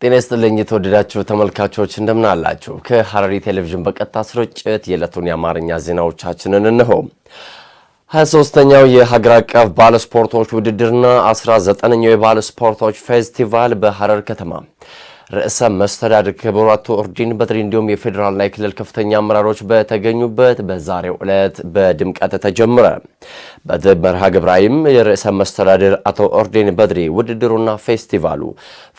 ጤና ይስጥልኝ የተወደዳችሁ ተመልካቾች እንደምን አላችሁ? ከሐረሪ ቴሌቪዥን በቀጥታ ስርጭት የዕለቱን የአማርኛ ዜናዎቻችንን እንሆ። 23ኛው የሀገር አቀፍ ባለ ስፖርቶች ውድድርና 19ኛው የባለ ስፖርቶች ፌስቲቫል በሐረር ከተማ ርዕሰ መስተዳድር ክቡር አቶ ኦርዲን በድሪ እንዲሁም የፌዴራልና የክልል ከፍተኛ አመራሮች በተገኙበት በዛሬው ዕለት በድምቀት ተጀመረ። በመርሃ ግብራይም የርዕሰ መስተዳድር አቶ ኦርዲን በድሪ ውድድሩና ፌስቲቫሉ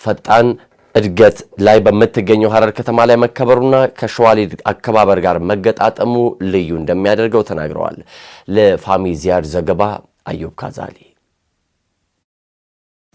ፈጣን እድገት ላይ በመትገኘው ሐረር ከተማ ላይ መከበሩና ከሸዋሊድ አከባበር ጋር መገጣጠሙ ልዩ እንደሚያደርገው ተናግረዋል። ለፋሚ ዚያድ ዘገባ አዩብ ካዛሊ።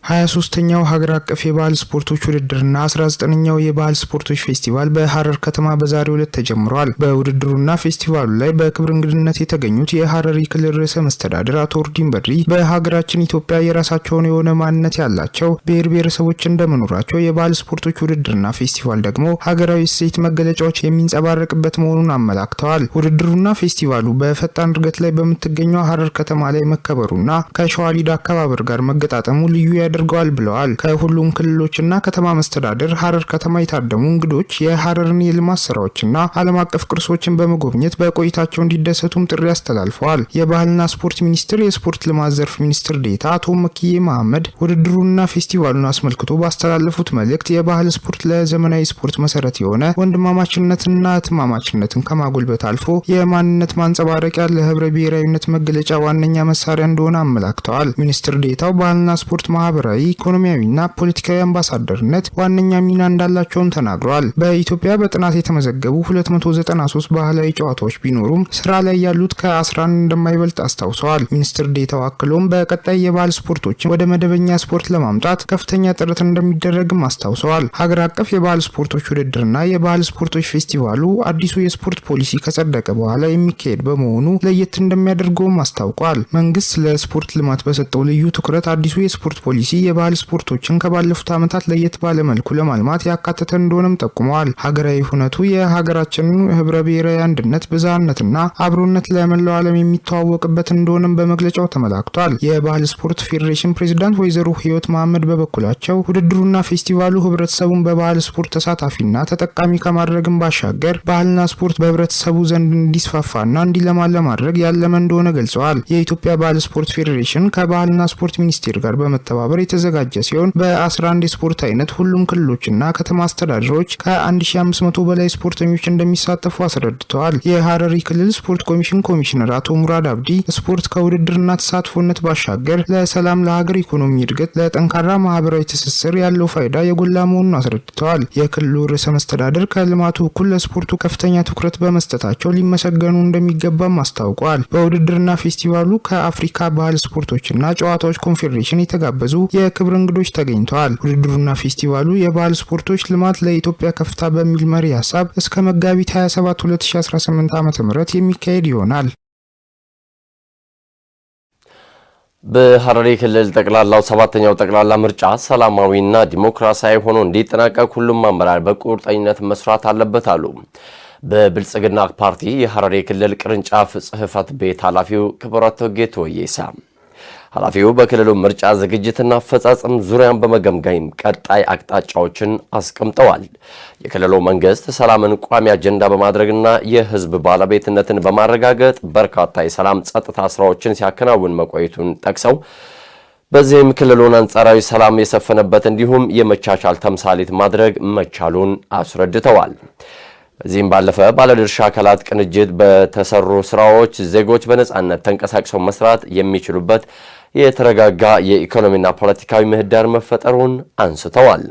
23ኛው ሀገር አቀፍ የባህል ስፖርቶች ውድድርና 19ኛው የባህል ስፖርቶች ፌስቲቫል በሐረር ከተማ በዛሬው ዕለት ተጀምሯል። በውድድሩና ፌስቲቫሉ ላይ በክብር እንግድነት የተገኙት የሐረሪ ክልል ርዕሰ መስተዳድር አቶ ኦርዲን በድሪ በሀገራችን ኢትዮጵያ የራሳቸውን የሆነ ማንነት ያላቸው ብሔር ብሔረሰቦች እንደመኖራቸው የባህል ስፖርቶች ውድድርና ፌስቲቫል ደግሞ ሀገራዊ እሴት መገለጫዎች የሚንጸባረቅበት መሆኑን አመላክተዋል። ውድድሩና ፌስቲቫሉ በፈጣን እድገት ላይ በምትገኘው ሐረር ከተማ ላይ መከበሩና ከሸዋሊድ አከባበር ጋር መገጣጠሙ ልዩ ያደርገዋል ብለዋል። ከሁሉም ክልሎችና ከተማ መስተዳደር ሐረር ከተማ የታደሙ እንግዶች የሐረርን የልማት ስራዎችና ዓለም አቀፍ ቅርሶችን በመጎብኘት በቆይታቸው እንዲደሰቱም ጥሪ አስተላልፈዋል። የባህልና ስፖርት ሚኒስቴር የስፖርት ልማት ዘርፍ ሚኒስትር ዴኤታ አቶ መኪዬ መሐመድ ውድድሩንና ፌስቲቫሉን አስመልክቶ ባስተላለፉት መልእክት የባህል ስፖርት ለዘመናዊ ስፖርት መሰረት የሆነ ወንድማማችነትና እህትማማችነትን ከማጎልበት አልፎ የማንነት ማንጸባረቂያ ለህብረ ብሔራዊነት መገለጫ ዋነኛ መሳሪያ እንደሆነ አመላክተዋል። ሚኒስትር ዴኤታው ባህልና ስፖርት ማህበራዊ ኢኮኖሚያዊና ፖለቲካዊ አምባሳደርነት ዋነኛ ሚና እንዳላቸውም ተናግረዋል። በኢትዮጵያ በጥናት የተመዘገቡ 293 ባህላዊ ጨዋታዎች ቢኖሩም ስራ ላይ ያሉት ከ11 እንደማይበልጥ አስታውሰዋል። ሚኒስትር ዴኤታው አክለውም በቀጣይ የባህል ስፖርቶችን ወደ መደበኛ ስፖርት ለማምጣት ከፍተኛ ጥረት እንደሚደረግም አስታውሰዋል። ሀገር አቀፍ የባህል ስፖርቶች ውድድርና የባህል ስፖርቶች ፌስቲቫሉ አዲሱ የስፖርት ፖሊሲ ከጸደቀ በኋላ የሚካሄድ በመሆኑ ለየት እንደሚያደርገውም አስታውቋል። መንግስት ለስፖርት ልማት በሰጠው ልዩ ትኩረት አዲሱ የስፖርት ፖሊሲ የባህል ስፖርቶችን ከባለፉት ዓመታት ለየት ባለ መልኩ ለማልማት ያካተተ እንደሆነም ጠቁመዋል። ሀገራዊ ሁነቱ የሀገራችንን ህብረ ብሔራዊ አንድነት፣ ብዝሃነትና አብሮነት ለመላው ዓለም የሚተዋወቅበት እንደሆነም በመግለጫው ተመላክቷል። የባህል ስፖርት ፌዴሬሽን ፕሬዝዳንት ወይዘሮ ህይወት መሐመድ በበኩላቸው ውድድሩና ፌስቲቫሉ ህብረተሰቡን በባህል ስፖርት ተሳታፊና ተጠቃሚ ከማድረግም ባሻገር ባህልና ስፖርት በህብረተሰቡ ዘንድ እንዲስፋፋና እንዲለማ ለማድረግ ያለመ እንደሆነ ገልጸዋል። የኢትዮጵያ ባህል ስፖርት ፌዴሬሽን ከባህልና ስፖርት ሚኒስቴር ጋር በመተባበር የተዘጋጀ ሲሆን በ11 የስፖርት አይነት ሁሉም ክልሎችና ከተማ አስተዳደሮች ከ1500 በላይ ስፖርተኞች እንደሚሳተፉ አስረድተዋል። የሐረሪ ክልል ስፖርት ኮሚሽን ኮሚሽነር አቶ ሙራድ አብዲ ስፖርት ከውድድርና ተሳትፎነት ባሻገር ለሰላም፣ ለሀገር ኢኮኖሚ እድገት፣ ለጠንካራ ማህበራዊ ትስስር ያለው ፋይዳ የጎላ መሆኑን አስረድተዋል። የክልሉ ርዕሰ መስተዳድር ከልማቱ እኩል ለስፖርቱ ከፍተኛ ትኩረት በመስጠታቸው ሊመሰገኑ እንደሚገባም አስታውቋል። በውድድርና ፌስቲቫሉ ከአፍሪካ ባህል ስፖርቶችና ጨዋታዎች ኮንፌዴሬሽን የተጋበዙ የክብር እንግዶች ተገኝተዋል። ውድድሩና ፌስቲቫሉ የባህል ስፖርቶች ልማት ለኢትዮጵያ ከፍታ በሚል መሪ ሐሳብ እስከ መጋቢት 27 2018 ዓ.ም የሚካሄድ ይሆናል። በሐረሪ ክልል ጠቅላላው 7ኛው ጠቅላላ ምርጫ ሰላማዊና ዲሞክራሲያዊ ሆኖ እንዲጠናቀቅ ሁሉም አመራር በቁርጠኝነት መስራት አለበት አሉ በብልጽግና ፓርቲ የሐረሪ ክልል ቅርንጫፍ ጽህፈት ቤት ኃላፊው ክቡር አቶ ጌቱ ወየሳ። ኃላፊው በክልሉ ምርጫ ዝግጅትና አፈጻጸም ዙሪያን በመገምገም ቀጣይ አቅጣጫዎችን አስቀምጠዋል። የክልሉ መንግስት ሰላምን ቋሚ አጀንዳ በማድረግና የህዝብ ባለቤትነትን በማረጋገጥ በርካታ የሰላም ጸጥታ ስራዎችን ሲያከናውን መቆየቱን ጠቅሰው በዚህም ክልሉን አንጻራዊ ሰላም የሰፈነበት እንዲሁም የመቻቻል ተምሳሌት ማድረግ መቻሉን አስረድተዋል። በዚህም ባለፈ ባለድርሻ አካላት ቅንጅት በተሰሩ ስራዎች ዜጎች በነጻነት ተንቀሳቅሰው መስራት የሚችሉበት የተረጋጋ የኢኮኖሚና ፖለቲካዊ ምህዳር መፈጠሩን አንስተዋል።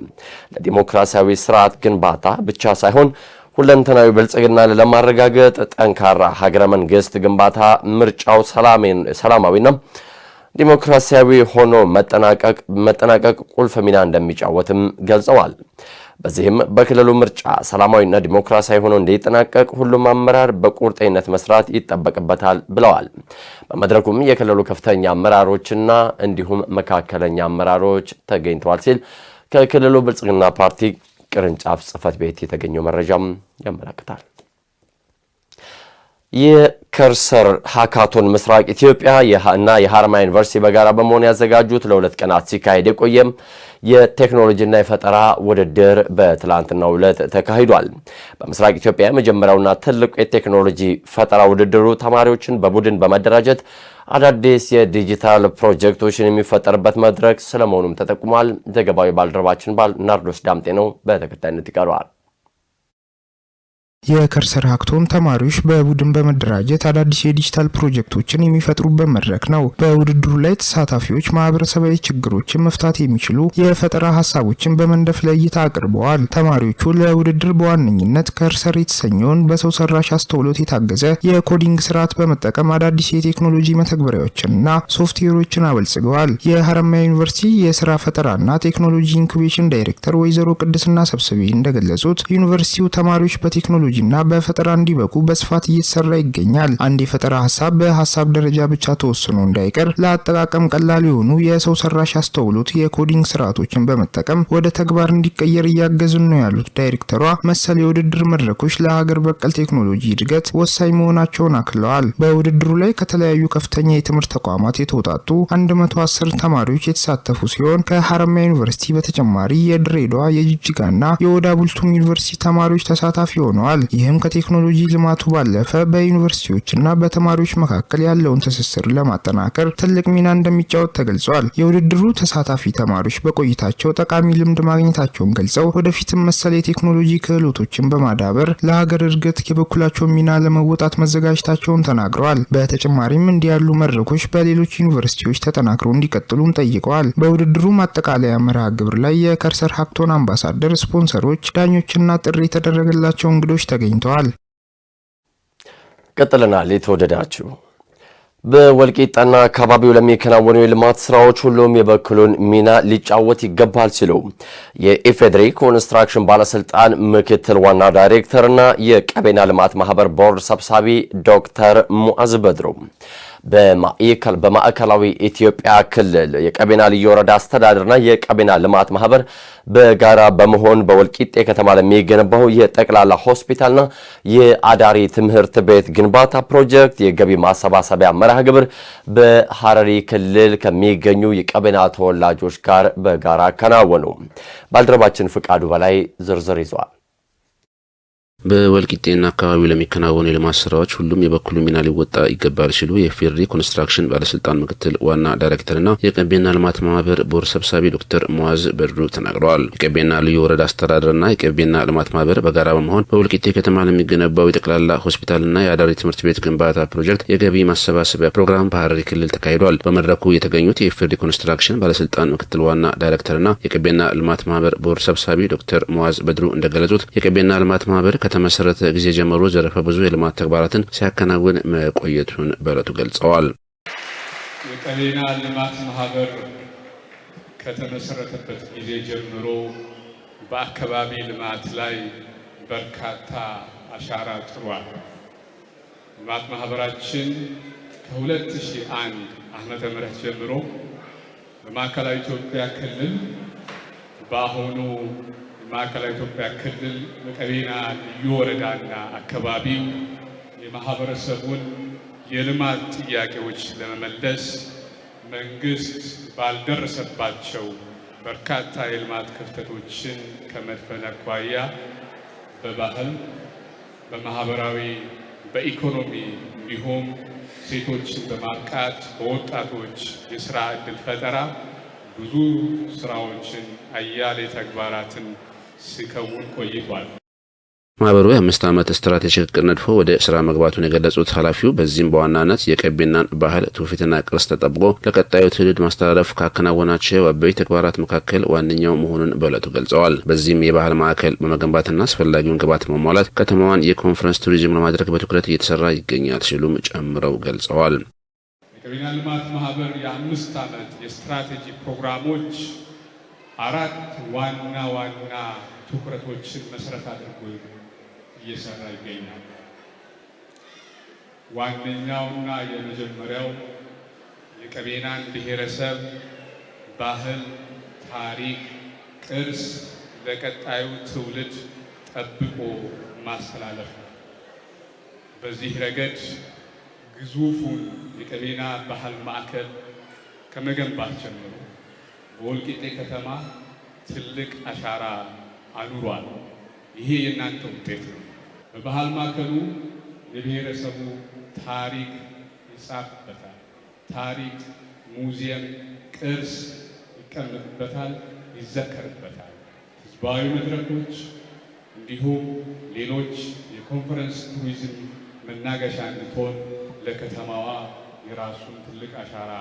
ለዲሞክራሲያዊ ስርዓት ግንባታ ብቻ ሳይሆን ሁለንተናዊ ብልጽግናን ለማረጋገጥ ጠንካራ ሀገረ መንግስት ግንባታ ምርጫው ሰላማዊና ዲሞክራሲያዊ ሆኖ መጠናቀቅ ቁልፍ ሚና እንደሚጫወትም ገልጸዋል። በዚህም በክልሉ ምርጫ ሰላማዊና ዲሞክራሲያዊ ሆኖ እንዲጠናቀቅ ሁሉም አመራር በቁርጠኝነት መስራት ይጠበቅበታል ብለዋል። በመድረኩም የክልሉ ከፍተኛ አመራሮችና እንዲሁም መካከለኛ አመራሮች ተገኝተዋል ሲል ከክልሉ ብልጽግና ፓርቲ ቅርንጫፍ ጽህፈት ቤት የተገኘው መረጃም ያመለክታል። የከርሰር ሃካቶን ምስራቅ ኢትዮጵያ እና የሐረማያ ዩኒቨርሲቲ በጋራ በመሆን ያዘጋጁት ለ2 ቀናት ሲካሄድ የቆየም የቴክኖሎጂና የፈጠራ ውድድር በትላንትናው ዕለት ተካሂዷል። በምስራቅ ኢትዮጵያ የመጀመሪያውና ትልቁ የቴክኖሎጂ ፈጠራ ውድድሩ ተማሪዎችን በቡድን በመደራጀት አዳዲስ የዲጂታል ፕሮጀክቶችን የሚፈጠርበት መድረክ ስለመሆኑም ተጠቁሟል። ዘገባው ባልደረባችን ናርዶስ ዳምጤ ነው፣ በተከታይነት ይቀርባል። የከርሰር ሃካቶን ተማሪዎች በቡድን በመደራጀት አዳዲስ የዲጂታል ፕሮጀክቶችን የሚፈጥሩበት መድረክ ነው። በውድድሩ ላይ ተሳታፊዎች ማህበረሰባዊ ችግሮችን መፍታት የሚችሉ የፈጠራ ሀሳቦችን በመንደፍ ለእይታ አቅርበዋል። ተማሪዎቹ ለውድድር በዋነኝነት ከርሰር የተሰኘውን በሰው ሰራሽ አስተውሎት የታገዘ የኮዲንግ ስርዓት በመጠቀም አዳዲስ የቴክኖሎጂ መተግበሪያዎችንና ሶፍትዌሮችን አበልጽገዋል። የሐረማያ ዩኒቨርሲቲ የስራ ፈጠራና ቴክኖሎጂ ኢንኩቤሽን ዳይሬክተር ወይዘሮ ቅድስና ሰብስቤ እንደገለጹት ዩኒቨርሲቲው ተማሪዎች በቴክኖሎጂ እና በፈጠራ እንዲበቁ በስፋት እየተሰራ ይገኛል። አንድ የፈጠራ ሀሳብ በሀሳብ ደረጃ ብቻ ተወስኖ እንዳይቀር ለአጠቃቀም ቀላል የሆኑ የሰው ሰራሽ አስተውሎት የኮዲንግ ስርዓቶችን በመጠቀም ወደ ተግባር እንዲቀየር እያገዙን ነው ያሉት ዳይሬክተሯ መሰል የውድድር መድረኮች ለሀገር በቀል ቴክኖሎጂ እድገት ወሳኝ መሆናቸውን አክለዋል። በውድድሩ ላይ ከተለያዩ ከፍተኛ የትምህርት ተቋማት የተውጣጡ 110 ተማሪዎች የተሳተፉ ሲሆን ከሐረማያ ዩኒቨርሲቲ በተጨማሪ የድሬዳዋ፣ የጅጅጋና የኦዳ ቡልቱም ዩኒቨርሲቲ ተማሪዎች ተሳታፊ ሆነዋል። ይህም ከቴክኖሎጂ ልማቱ ባለፈ በዩኒቨርሲቲዎችና በተማሪዎች መካከል ያለውን ትስስር ለማጠናከር ትልቅ ሚና እንደሚጫወት ተገልጿል። የውድድሩ ተሳታፊ ተማሪዎች በቆይታቸው ጠቃሚ ልምድ ማግኘታቸውን ገልጸው ወደፊትም መሰል የቴክኖሎጂ ክህሎቶችን በማዳበር ለሀገር እድገት የበኩላቸውን ሚና ለመወጣት መዘጋጀታቸውን ተናግረዋል። በተጨማሪም እንዲህ ያሉ መድረኮች በሌሎች ዩኒቨርሲቲዎች ተጠናክረው እንዲቀጥሉም ጠይቀዋል። በውድድሩ ማጠቃለያ መርሃ ግብር ላይ የከርሰር ሃካቶን አምባሳደር፣ ስፖንሰሮች፣ ዳኞችና ጥሪ የተደረገላቸው እንግዶች ተገኝተዋል። ቀጥለናል። የተወደዳችሁ በወልቂጤና አካባቢው ለሚከናወኑ የልማት ስራዎች ሁሉም የበኩሉን ሚና ሊጫወት ይገባል ሲሉ የኢፌዴሪ ኮንስትራክሽን ባለስልጣን ምክትል ዋና ዳይሬክተርና የቀቤና ልማት ማህበር ቦርድ ሰብሳቢ ዶክተር ሙዓዝ በድሩ በማዕከላዊ ኢትዮጵያ ክልል የቀቤና ልዩ ወረዳ አስተዳደርና የቀቤና ልማት ማህበር በጋራ በመሆን በወልቂጤ ከተማ ለሚገነባው የጠቅላላ ሆስፒታልና የአዳሪ ትምህርት ቤት ግንባታ ፕሮጀክት የገቢ ማሰባሰቢያ መርሃ ግብር በሐረሪ ክልል ከሚገኙ የቀቤና ተወላጆች ጋር በጋራ አከናወኑ። ባልደረባችን ፍቃዱ በላይ ዝርዝር ይዟል። በወልቂጤና አካባቢው ለሚከናወኑ የልማት ስራዎች ሁሉም የበኩሉ ሚና ሊወጣ ይገባል ሲሉ የኢፌዴሪ ኮንስትራክሽን ባለስልጣን ምክትል ዋና ዳይሬክተርና የቀቤና ልማት ማህበር ቦርድ ሰብሳቢ ዶክተር ሙዓዝ በድሩ ተናግረዋል። የቀቤና ልዩ ወረዳ አስተዳደርና የቀቤና ልማት ማህበር በጋራ በመሆን በወልቂጤ ከተማ ለሚገነባው የጠቅላላ ሆስፒታልና የአዳሪ ትምህርት ቤት ግንባታ ፕሮጀክት የገቢ ማሰባሰቢያ ፕሮግራም በሐረሪ ክልል ተካሂዷል። በመድረኩ የተገኙት የኢፌዴሪ ኮንስትራክሽን ባለስልጣን ምክትል ዋና ዳይሬክተርና የቀቤና ልማት ማህበር ቦርድ ሰብሳቢ ዶክተር ሙዓዝ በድሩ እንደገለጹት የቀቤና ልማት ማህበር ከተመሰረተ ጊዜ ጀምሮ ዘርፈ ብዙ የልማት ተግባራትን ሲያከናውን መቆየቱን በዕለቱ ገልጸዋል። የቀቤና ልማት ማህበር ከተመሰረተበት ጊዜ ጀምሮ በአካባቢ ልማት ላይ በርካታ አሻራ ጥሏል። ልማት ማህበራችን ከ2001 ዓመተ ምህረት ጀምሮ በማዕከላዊ ኢትዮጵያ ክልል በአሁኑ ማዕከላዊ ኢትዮጵያ ክልል በቀቤና ልዩ ወረዳና አካባቢው የማህበረሰቡን የልማት ጥያቄዎች ለመመለስ መንግስት ባልደረሰባቸው በርካታ የልማት ክፍተቶችን ከመድፈን አኳያ በባህል፣ በማህበራዊ፣ በኢኮኖሚ እንዲሁም ሴቶችን በማብቃት በወጣቶች የስራ ዕድል ፈጠራ ብዙ ስራዎችን አያሌ ተግባራትን ሲከውን ቆይቷል። ማህበሩ የ5 ዓመት ስትራቴጂክ እቅድ ነድፎ ወደ ስራ መግባቱን የገለጹት ኃላፊው በዚህም በዋናነት የቀቤናን ባህል፣ ትውፊትና ቅርስ ተጠብቆ ለቀጣዩ ትውልድ ማስተላለፍ ካከናወናቸው አበይት ተግባራት መካከል ዋነኛው መሆኑን በዕለቱ ገልጸዋል። በዚህም የባህል ማዕከል በመገንባትና አስፈላጊውን ግብዓት በማሟላት ከተማዋን የኮንፈረንስ ቱሪዝም ለማድረግ በትኩረት እየተሰራ ይገኛል ሲሉም ጨምረው ገልጸዋል። የቀቤና ልማት ማህበር የ5 ዓመት የስትራቴጂ ፕሮግራሞች 4 ዋና ትኩረቶችን መሰረት አድርጎ እየሰራ ይገኛል። ዋነኛውና የመጀመሪያው የቀቤናን ብሔረሰብ ባህል፣ ታሪክ፣ ቅርስ ለቀጣዩ ትውልድ ጠብቆ ማስተላለፍ ነው። በዚህ ረገድ ግዙፉን የቀቤና ባህል ማዕከል ከመገንባት ጀምሮ በወልቂጤ ከተማ ትልቅ አሻራ አኑሯል። ይሄ የእናንተ ውጤት ነው። በባህል ማዕከሉ የብሔረሰቡ ታሪክ ይጻፍበታል። ታሪክ፣ ሙዚየም፣ ቅርስ ይቀመጥበታል፣ ይዘከርበታል። ህዝባዊ መድረኮች እንዲሁም ሌሎች የኮንፈረንስ ቱሪዝም መናገሻ እንድትሆን ለከተማዋ የራሱን ትልቅ አሻራ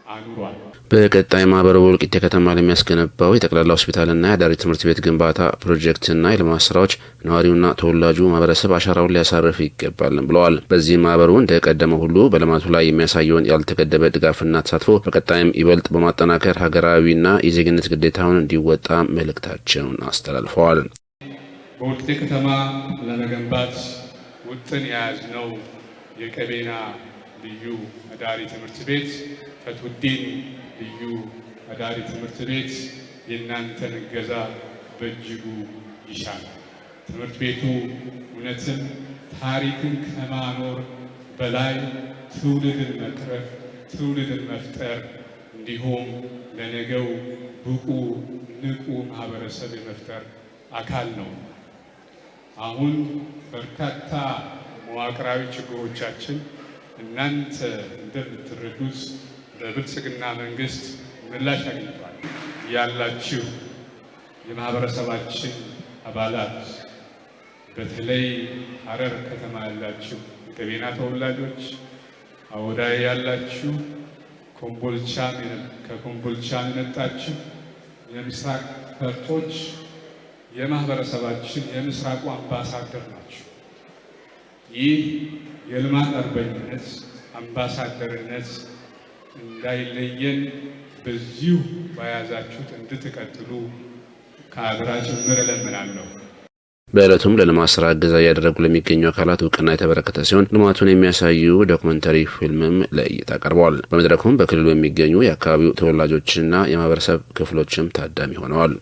አኑሯል። በቀጣይ ማህበሩ በወልቂጤ ከተማ ለሚያስገነባው የጠቅላላ ሆስፒታልና የአዳሪ ትምህርት ቤት ግንባታ ፕሮጀክትና የልማት ስራዎች ነዋሪውና ተወላጁ ማህበረሰብ አሻራውን ሊያሳርፍ ይገባል ብለዋል። በዚህ ማህበሩ እንደቀደመው ሁሉ በልማቱ ላይ የሚያሳየውን ያልተገደበ ድጋፍና ተሳትፎ በቀጣይም ይበልጥ በማጠናከር ሀገራዊና የዜግነት ግዴታውን እንዲወጣ መልእክታቸውን አስተላልፈዋል። በወልቂጤ ከተማ ለመገንባት ውጥን የያዝነው የቀቤና ልዩ አዳሪ ትምህርት ቤት ፈትሁዲን ልዩ አዳሪ ትምህርት ቤት የእናንተን እገዛ በእጅጉ ይሻል። ትምህርት ቤቱ እውነትም ታሪክን ከማኖር በላይ ትውልድን መቅረፍ፣ ትውልድን መፍጠር እንዲሁም ለነገው ብቁ ንቁ ማህበረሰብ የመፍጠር አካል ነው። አሁን በርካታ መዋቅራዊ ችግሮቻችን እናንተ እንደምትረዱት በብልጽግና መንግስት ምላሽ አግኝቷል። ያላችሁ የማህበረሰባችን አባላት በተለይ ሐረር ከተማ ያላችሁ የቀቤና ተወላጆች፣ አወዳይ ያላችሁ፣ ከኮምቦልቻ የመጣችሁ የምስራቅ ፈርጦች የማህበረሰባችን የምስራቁ አምባሳደር ናቸው። ይህ የልማት አርበኝነት አምባሳደርነት እንዳይለየን በዚሁ በያዛችሁት እንድትቀጥሉ ከአደራ ጭምር እለምናለሁ። በዕለቱም ለልማት ስራ እገዛ እያደረጉ ለሚገኙ አካላት እውቅና የተበረከተ ሲሆን ልማቱን የሚያሳዩ ዶክመንተሪ ፊልምም ለእይታ ቀርበዋል። በመድረኩም በክልሉ የሚገኙ የአካባቢው ተወላጆችና የማህበረሰብ ክፍሎችም ታዳሚ ሆነዋል።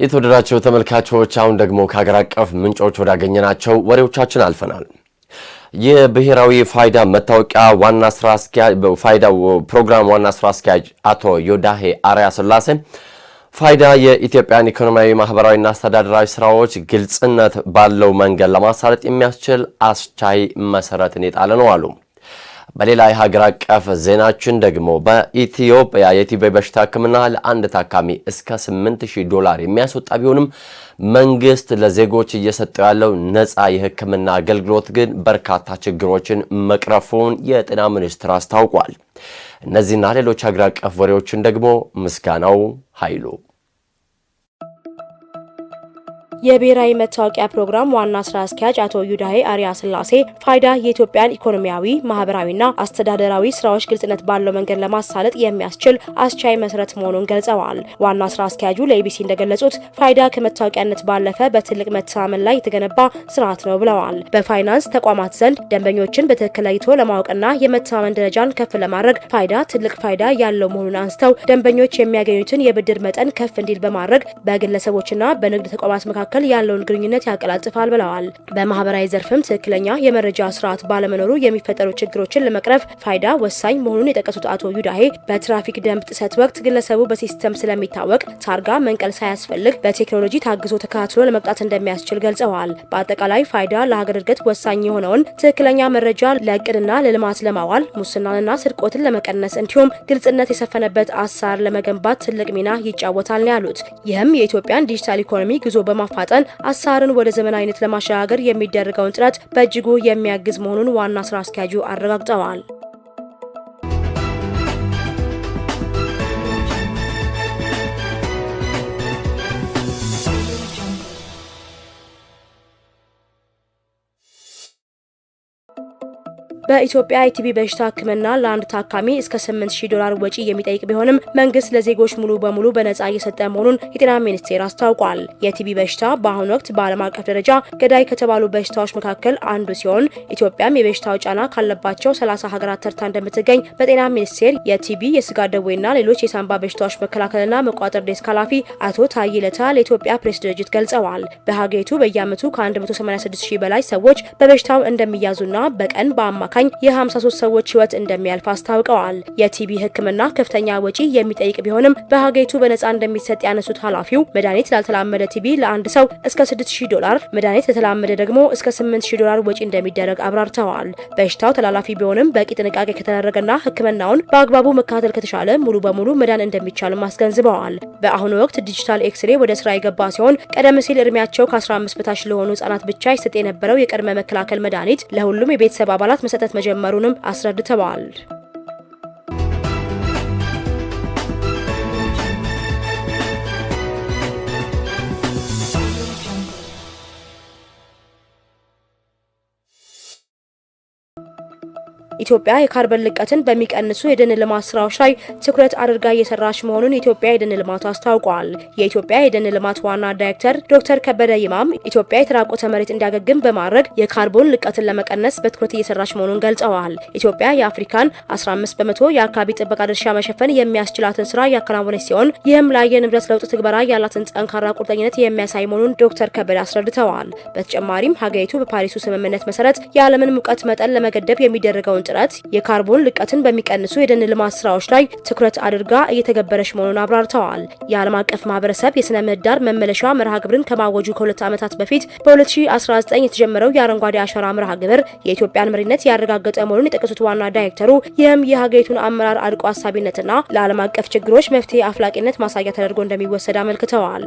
የተወደዳችሁ ተመልካቾች አሁን ደግሞ ከሀገር አቀፍ ምንጮች ወዳገኘናቸው ወሬዎቻችን አልፈናል። የብሔራዊ ፋይዳ መታወቂያ ዋና ስራ አስኪያጅ ፋይዳው ፕሮግራም ዋና ስራ አስኪያጅ አቶ ዮዳሄ አርያ ስላሴ ፋይዳ የኢትዮጵያን ኢኮኖሚያዊ፣ ማህበራዊና አስተዳደራዊ ስራዎች ግልጽነት ባለው መንገድ ለማሳለጥ የሚያስችል አስቻይ መሰረትን የጣለ ነው አሉ። በሌላ የሀገር አቀፍ ዜናችን ደግሞ በኢትዮጵያ የቲቢ በሽታ ሕክምና ለአንድ ታካሚ እስከ $8,000 የሚያስወጣ ቢሆንም መንግስት ለዜጎች እየሰጠው ያለው ነፃ የሕክምና አገልግሎት ግን በርካታ ችግሮችን መቅረፉን የጤና ሚኒስቴር አስታውቋል። እነዚህና ሌሎች ሀገር አቀፍ ወሬዎችን ደግሞ ምስጋናው ኃይሉ የብሔራዊ መታወቂያ ፕሮግራም ዋና ስራ አስኪያጅ አቶ ዮዳሄ አርያ ስላሴ ፋይዳ የኢትዮጵያን ኢኮኖሚያዊ፣ ማህበራዊና አስተዳደራዊ ስራዎች ግልጽነት ባለው መንገድ ለማሳለጥ የሚያስችል አስቻይ መሰረት መሆኑን ገልጸዋል። ዋና ስራ አስኪያጁ ለኢቢሲ እንደገለጹት ፋይዳ ከመታወቂያነት ባለፈ በትልቅ መተማመን ላይ የተገነባ ስርዓት ነው ብለዋል። በፋይናንስ ተቋማት ዘንድ ደንበኞችን በትክክል ለይቶ ለማወቅና የመተማመን ደረጃን ከፍ ለማድረግ ፋይዳ ትልቅ ፋይዳ ያለው መሆኑን አንስተው ደንበኞች የሚያገኙትን የብድር መጠን ከፍ እንዲል በማድረግ በግለሰቦችና በንግድ ተቋማት መካከል ያለውን ግንኙነት ያቀላጥፋል ብለዋል። በማህበራዊ ዘርፍም ትክክለኛ የመረጃ ስርዓት ባለመኖሩ የሚፈጠሩ ችግሮችን ለመቅረፍ ፋይዳ ወሳኝ መሆኑን የጠቀሱት አቶ ዮዳሄ በትራፊክ ደንብ ጥሰት ወቅት ግለሰቡ በሲስተም ስለሚታወቅ ታርጋ መንቀል ሳያስፈልግ በቴክኖሎጂ ታግዞ ተከታትሎ ለመቅጣት እንደሚያስችል ገልጸዋል። በአጠቃላይ ፋይዳ ለሀገር እድገት ወሳኝ የሆነውን ትክክለኛ መረጃ ለእቅድና ለልማት ለማዋል ሙስናንና ስርቆትን ለመቀነስ እንዲሁም ግልጽነት የሰፈነበት አሰራር ለመገንባት ትልቅ ሚና ይጫወታል ነው ያሉት። ይህም የኢትዮጵያን ዲጂታል ኢኮኖሚ ጉዞ በማፋጠን አሰራርን ወደ ዘመናዊነት ለማሸጋገር የሚደረገውን ጥረት በእጅጉ የሚያግዝ መሆኑን ዋና ስራ አስኪያጁ አረጋግጠዋል። በኢትዮጵያ የቲቢ በሽታ ሕክምና ለአንድ ታካሚ እስከ $8000 ወጪ የሚጠይቅ ቢሆንም መንግስት ለዜጎች ሙሉ በሙሉ በነጻ እየሰጠ መሆኑን የጤና ሚኒስቴር አስታውቋል። የቲቢ በሽታ በአሁኑ ወቅት በዓለም አቀፍ ደረጃ ገዳይ ከተባሉ በሽታዎች መካከል አንዱ ሲሆን ኢትዮጵያም የበሽታው ጫና ካለባቸው 30 ሀገራት ተርታ እንደምትገኝ በጤና ሚኒስቴር የቲቢ የስጋ ደዌና ሌሎች የሳንባ በሽታዎች መከላከልና መቋጠር ዴስክ ኃላፊ አቶ ታዬ ለታ ለኢትዮጵያ ፕሬስ ድርጅት ገልጸዋል። በሀገሪቱ በየዓመቱ ከ186000 በላይ ሰዎች በበሽታው እንደሚያዙና በቀን በአማካኝ የ53 ሰዎች ህይወት እንደሚያልፍ አስታውቀዋል። የቲቢ ሕክምና ከፍተኛ ወጪ የሚጠይቅ ቢሆንም በሀገሪቱ በነጻ እንደሚሰጥ ያነሱት ኃላፊው መድኃኒት ላልተላመደ ቲቢ ለአንድ ሰው እስከ $6000፣ መድኃኒት ለተላመደ ደግሞ እስከ $8000 ወጪ እንደሚደረግ አብራርተዋል። በሽታው ተላላፊ ቢሆንም በቂ ጥንቃቄ ከተደረገና ሕክምናውን በአግባቡ መከታተል ከተቻለ ሙሉ በሙሉ መዳን እንደሚቻልም አስገንዝበዋል። በአሁኑ ወቅት ዲጂታል ኤክስሬ ወደ ስራ የገባ ሲሆን ቀደም ሲል እድሜያቸው ከ15 በታች ለሆኑ ህጻናት ብቻ ይሰጥ የነበረው የቅድመ መከላከል መድኃኒት ለሁሉም የቤተሰብ አባላት መሰጠት መጀመሩንም አስረድተዋል። ኢትዮጵያ የካርበን ልቀትን በሚቀንሱ የደን ልማት ስራዎች ላይ ትኩረት አድርጋ እየሰራች መሆኑን የኢትዮጵያ የደን ልማት አስታውቋል። የኢትዮጵያ የደን ልማት ዋና ዳይሬክተር ዶክተር ከበደ ይማም ኢትዮጵያ የተራቆተ መሬት እንዲያገግም በማድረግ የካርቦን ልቀትን ለመቀነስ በትኩረት እየሰራች መሆኑን ገልጸዋል። ኢትዮጵያ የአፍሪካን 15 በመቶ የአካባቢ ጥበቃ ድርሻ መሸፈን የሚያስችላትን ስራ እያከናወነች ሲሆን ይህም ለአየር ንብረት ለውጥ ትግበራ ያላትን ጠንካራ ቁርጠኝነት የሚያሳይ መሆኑን ዶክተር ከበደ አስረድተዋል። በተጨማሪም ሀገሪቱ በፓሪሱ ስምምነት መሰረት የዓለምን ሙቀት መጠን ለመገደብ የሚደረገውን ጥረት የካርቦን ልቀትን በሚቀንሱ የደን ልማት ስራዎች ላይ ትኩረት አድርጋ እየተገበረች መሆኑን አብራርተዋል። የዓለም አቀፍ ማህበረሰብ የስነ ምህዳር መመለሻ መርሃ ግብርን ከማወጁ ከ2 ዓመታት በፊት በ2019 የተጀመረው የአረንጓዴ አሻራ መርሃ ግብር የኢትዮጵያን መሪነት ያረጋገጠ መሆኑን የጠቀሱት ዋና ዳይሬክተሩ ይህም የሀገሪቱን አመራር አርቆ አሳቢነትና ለዓለም አቀፍ ችግሮች መፍትሄ አፍላቂነት ማሳያ ተደርጎ እንደሚወሰድ አመልክተዋል።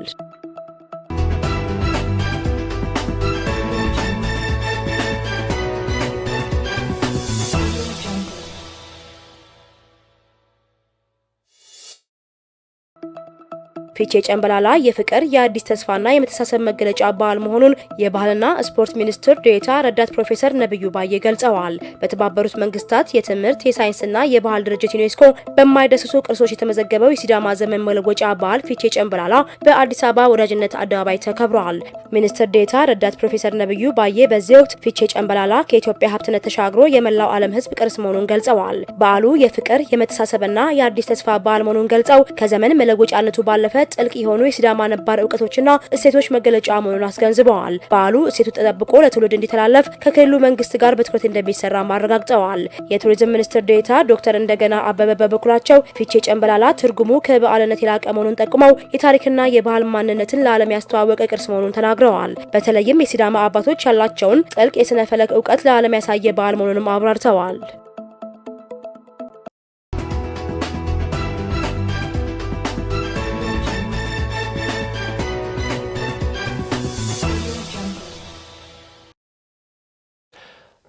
ፊቼ ጨምበላላ የፍቅር የአዲስ ተስፋና የመተሳሰብ መገለጫ በዓል መሆኑን የባህልና ስፖርት ሚኒስትር ዴኤታ ረዳት ፕሮፌሰር ነብዩ ባዬ ገልጸዋል። በተባበሩት መንግስታት የትምህርት የሳይንስና የባህል ድርጅት ዩኔስኮ በማይዳሰሱ ቅርሶች የተመዘገበው የሲዳማ ዘመን መለወጫ በዓል ፊቼ ጨምበላላ በአዲስ አበባ ወዳጅነት አደባባይ ተከብሯል። ሚኒስትር ዴኤታ ረዳት ፕሮፌሰር ነብዩ ባዬ በዚህ ወቅት ፊቼ ጨምበላላ ከኢትዮጵያ ሀብትነት ተሻግሮ የመላው ዓለም ሕዝብ ቅርስ መሆኑን ገልጸዋል። በዓሉ የፍቅር የመተሳሰብና የአዲስ ተስፋ በዓል መሆኑን ገልጸው ከዘመን መለወጫነቱ ባለፈ ጥልቅ የሆኑ የሲዳማ ነባር እውቀቶችና እሴቶች መገለጫ መሆኑን አስገንዝበዋል። በዓሉ እሴቱ ተጠብቆ ለትውልድ እንዲተላለፍ ከክልሉ መንግስት ጋር በትኩረት እንደሚሰራ አረጋግጠዋል። የቱሪዝም ሚኒስትር ዴኤታ ዶክተር እንደገና አበበ በበኩላቸው ፊቼ ጨምበላላ ትርጉሙ ከበዓልነት የላቀ መሆኑን ጠቁመው የታሪክና የባህል ማንነትን ለዓለም ያስተዋወቀ ቅርስ መሆኑን ተናግረዋል። በተለይም የሲዳማ አባቶች ያላቸውን ጥልቅ የስነ ፈለክ እውቀት ለዓለም ያሳየ በዓል መሆኑንም አብራርተዋል።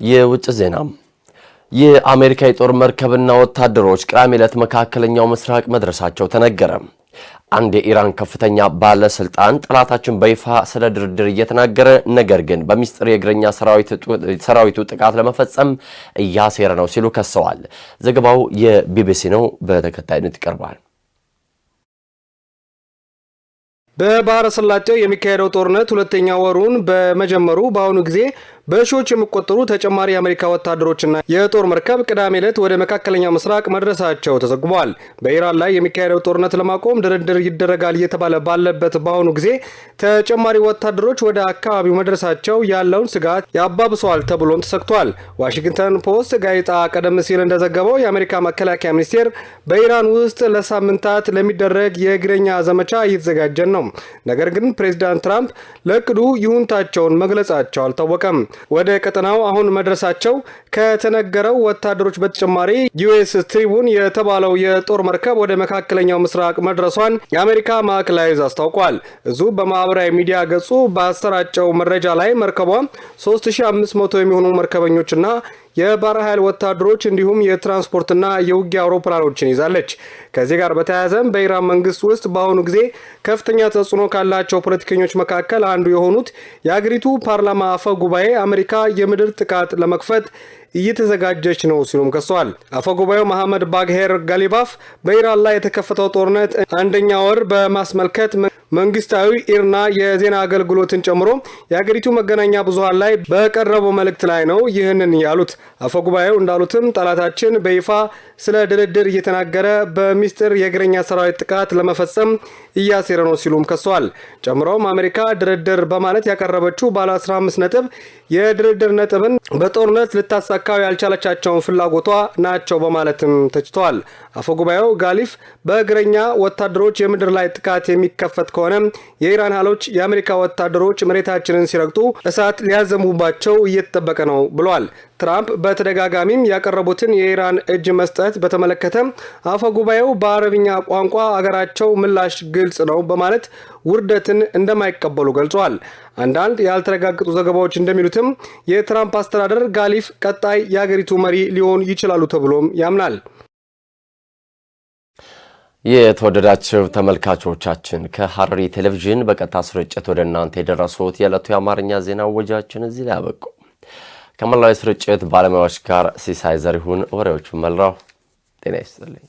የውጭ ዜና የአሜሪካ የጦር መርከብና ወታደሮች ቅዳሜ ዕለት መካከለኛው ምስራቅ መድረሳቸው ተነገረ። አንድ የኢራን ከፍተኛ ባለስልጣን ጠላታችን በይፋ ስለ ድርድር እየተናገረ ነገር ግን በሚስጥር የእግረኛ ሰራዊቱ ጥቃት ለመፈጸም እያሴረ ነው ሲሉ ከሰዋል። ዘገባው የቢቢሲ ነው፣ በተከታይነት ይቀርባል። በባህረ ሰላጤው የሚካሄደው ጦርነት ሁለተኛ ወሩን በመጀመሩ በአሁኑ ጊዜ በሺዎች የሚቆጠሩ ተጨማሪ የአሜሪካ ወታደሮችና የጦር መርከብ ቅዳሜ ዕለት ወደ መካከለኛው ምስራቅ መድረሳቸው ተዘግቧል። በኢራን ላይ የሚካሄደው ጦርነት ለማቆም ድርድር ይደረጋል እየተባለ ባለበት በአሁኑ ጊዜ ተጨማሪ ወታደሮች ወደ አካባቢው መድረሳቸው ያለውን ስጋት ያባብሰዋል ተብሎም ተሰግቷል። ዋሽንግተን ፖስት ጋዜጣ ቀደም ሲል እንደዘገበው የአሜሪካ መከላከያ ሚኒስቴር በኢራን ውስጥ ለሳምንታት ለሚደረግ የእግረኛ ዘመቻ እየተዘጋጀ ነው። ነገር ግን ፕሬዚዳንት ትራምፕ ለእቅዱ ይሁንታቸውን መግለጻቸው አልታወቀም። ወደ ቀጠናው አሁን መድረሳቸው ከተነገረው ወታደሮች በተጨማሪ ዩኤስ ትሪቡን የተባለው የጦር መርከብ ወደ መካከለኛው ምስራቅ መድረሷን የአሜሪካ ማዕከላዊ ዕዝ አስታውቋል። እዙ በማህበራዊ ሚዲያ ገጹ ባሰራጨው መረጃ ላይ መርከቧ 3500 የሚሆኑ መርከበኞችና የባህር ኃይል ወታደሮች እንዲሁም የትራንስፖርትና የውጊያ አውሮፕላኖችን ይዛለች። ከዚህ ጋር በተያያዘም በኢራን መንግስት ውስጥ በአሁኑ ጊዜ ከፍተኛ ተጽዕኖ ካላቸው ፖለቲከኞች መካከል አንዱ የሆኑት የአገሪቱ ፓርላማ አፈ ጉባኤ አሜሪካ የምድር ጥቃት ለመክፈት እየተዘጋጀች ነው ሲሉም ከሰዋል። አፈጉባኤው መሐመድ ባግሄር ጋሊባፍ በኢራን ላይ የተከፈተው ጦርነት አንደኛ ወር በማስመልከት መንግስታዊ ኢርና የዜና አገልግሎትን ጨምሮ የሀገሪቱ መገናኛ ብዙሃን ላይ በቀረበው መልእክት ላይ ነው ይህንን ያሉት። አፈጉባኤው እንዳሉትም ጠላታችን በይፋ ስለ ድርድር እየተናገረ በሚስጥር የእግረኛ ሰራዊት ጥቃት ለመፈጸም እያሴረ ነው ሲሉም ከሰዋል። ጨምሮም አሜሪካ ድርድር በማለት ያቀረበችው ባለ 15 ነጥብ የድርድር ነጥብን በጦርነት ልታሳካው ያልቻለቻቸውን ፍላጎቷ ናቸው በማለትም ተችተዋል። አፈጉባኤው ጋሊፍ በእግረኛ ወታደሮች የምድር ላይ ጥቃት የሚከፈት ከሆነ የኢራን ኃይሎች የአሜሪካ ወታደሮች መሬታችንን ሲረግጡ እሳት ሊያዘንቡባቸው እየተጠበቀ ነው ብለዋል። ትራምፕ በተደጋጋሚም ያቀረቡትን የኢራን እጅ መስጠት በተመለከተ አፈጉባኤው በአረብኛ ቋንቋ አገራቸው ምላሽ ግልጽ ነው በማለት ውርደትን እንደማይቀበሉ ገልጸዋል። አንዳንድ ያልተረጋገጡ ዘገባዎች እንደሚሉትም የትራምፕ አስተዳደር ጋሊፍ ቀጣይ የሀገሪቱ መሪ ሊሆን ይችላሉ ተብሎም ያምናል። የተወደዳችሁ ተመልካቾቻችን ከሐረሪ ቴሌቪዥን በቀጥታ ስርጭት ወደ እናንተ የደረሱት የዕለቱ የአማርኛ ዜና ወጃችን እዚህ ላይ አበቁ። ከመላው ስርጭት ባለሙያዎች ጋር ሲሳይ ዘሪሁን ወሬዎቹን መራው። ጤና ይስጥልኝ።